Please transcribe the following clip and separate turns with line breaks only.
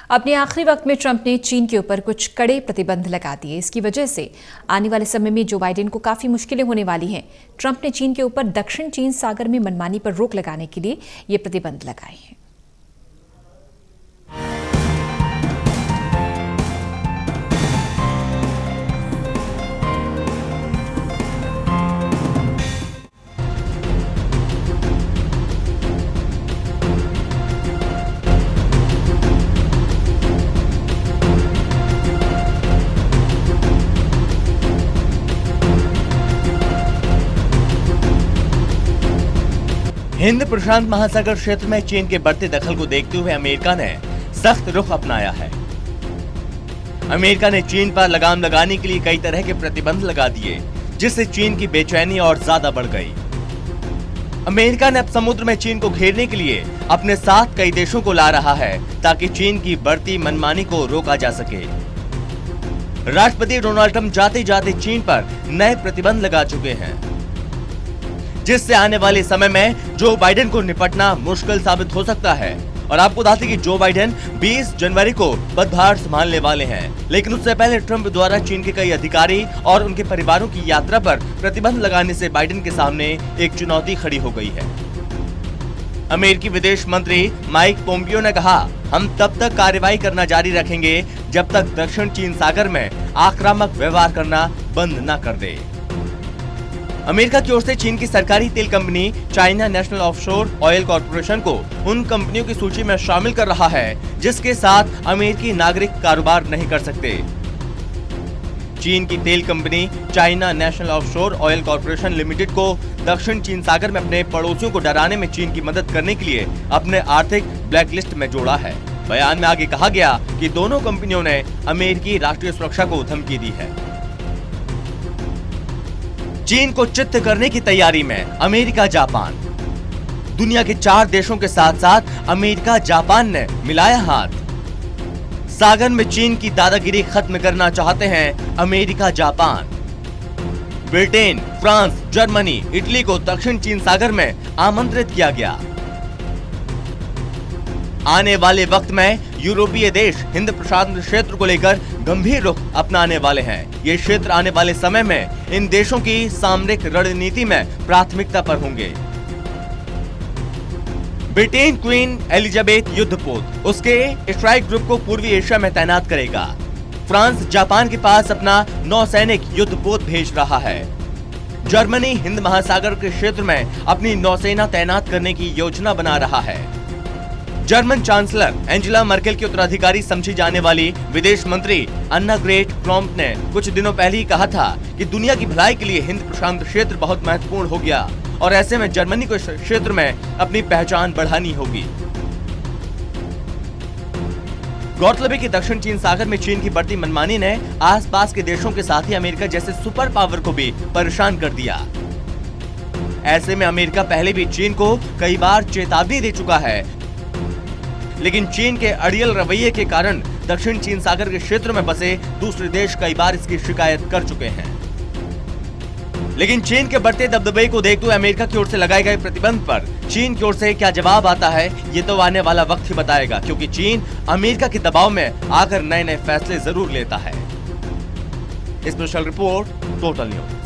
अपने आखिरी वक्त में ट्रंप ने चीन के ऊपर कुछ कड़े प्रतिबंध लगा दिए। इसकी वजह से आने वाले समय में जो बाइडेन को काफी मुश्किलें होने वाली हैं। ट्रंप ने चीन के ऊपर दक्षिण चीन सागर में मनमानी पर रोक लगाने के लिए ये प्रतिबंध लगाए हैं।
हिंद प्रशांत महासागर क्षेत्र में चीन के बढ़ते दखल को देखते हुए अमेरिका ने सख्त रुख अपनाया है। अमेरिका ने चीन पर लगाम लगाने के लिए कई तरह के प्रतिबंध लगा दिए, जिससे चीन की बेचैनी और ज्यादा बढ़ गई। अमेरिका ने अब समुद्र में चीन को घेरने के लिए अपने साथ कई देशों को ला रहा है, ताकि चीन की बढ़ती मनमानी को रोका जा सके। राष्ट्रपति डोनाल्ड ट्रंप जाते जाते चीन पर नए प्रतिबंध लगा चुके हैं, जिससे आने वाले समय में जो बाइडेन को निपटना मुश्किल साबित हो सकता है। और आपको बता दें कि जो बाइडेन 20 जनवरी को पदभार संभालने वाले हैं, लेकिन उससे पहले ट्रंप द्वारा चीन के कई अधिकारी और उनके परिवारों की यात्रा पर प्रतिबंध लगाने से बाइडेन के सामने एक चुनौती खड़ी हो गई है। अमेरिकी विदेश मंत्री माइक पोम्पियो ने कहा, हम तब तक कार्रवाई करना जारी रखेंगे जब तक दक्षिण चीन सागर में आक्रामक व्यवहार करना बंद न कर दे। अमेरिका की ओर से चीन की सरकारी तेल company China national offshore oil corporation को उन कंपनियों की सूची में शामिल कर रहा है जिसके साथ अमेरिकी नागरिक कारोबार नहीं कर सकते। चीन की तेल company China national offshore oil corporation limited को दक्षिण चीन सागर में अपने पड़ोसियों को डराने में चीन की मदद करने के लिए अपने आर्थिक ब्लैकलिस्ट में जोड़ा है। बयान में आगे कहा गया कि दोनों कंपनियों ने अमेरिकी राष्ट्रीय सुरक्षा को धमकी दी है। चीन को चित्त करने की तैयारी में अमेरिका जापान। दुनिया के 4 देशों के साथ साथ अमेरिका जापान ने मिलाया हाथ। सागर में चीन की दादागिरी खत्म करना चाहते हैं America Japan. Britain, France, Germany, Italy को दक्षिण चीन सागर में आमंत्रित किया गया। आने वाले वक्त में यूरोपीय देश हिंद प्रशांत क्षेत्र को लेकर गंभीर रुख अपनाने वाले हैं। ये क्षेत्र आने वाले समय में इन देशों की सामरिक रणनीति में प्राथमिकता पर होंगे। ब्रिटेन क्वीन एलिजाबेथ युद्धपोत उसके स्ट्राइक ग्रुप को पूर्वी एशिया में तैनात करेगा। फ्रांस जापान के पास अपना नौसैनिक युद्धपोत भेज रहा है। जर्मनी हिंद महासागर के क्षेत्र में अपनी नौसेना तैनात करने की योजना बना रहा है। जर्मन चांसलर एंजेला मर्केल की उत्तराधिकारी समझी जाने वाली विदेश मंत्री अन्नाग्रेट क्रॉम्प ने कुछ दिनों पहले ही कहा था कि दुनिया की भलाई के लिए हिंद प्रशांत क्षेत्र बहुत महत्वपूर्ण हो गया और ऐसे में जर्मनी को इस क्षेत्र में अपनी पहचान बढ़ानी होगी। गौरतलब है कि दक्षिण चीन सागर में चीन की बढ़ती मनमानी ने आसपास के देशों के साथ ही अमेरिका जैसे सुपर पावर को भी परेशान कर दिया। ऐसे में अमेरिका पहले भी चीन को कई बार चेतावनी दे चुका है, लेकिन चीन के अड़ियल रवैये के कारण दक्षिण चीन सागर के क्षेत्र में बसे दूसरे देश कई बार इसकी शिकायत कर चुके हैं। लेकिन चीन के बढ़ते दबदबे को देखते हुए अमेरिका की ओर से लगाए गए प्रतिबंध पर चीन की ओर से क्या जवाब आता है, ये तो आने वाला वक्त ही बताएगा, क्योंकि चीन अमेरिका के दबाव में आकर नए नए फैसले जरूर लेता है। Special report, total news.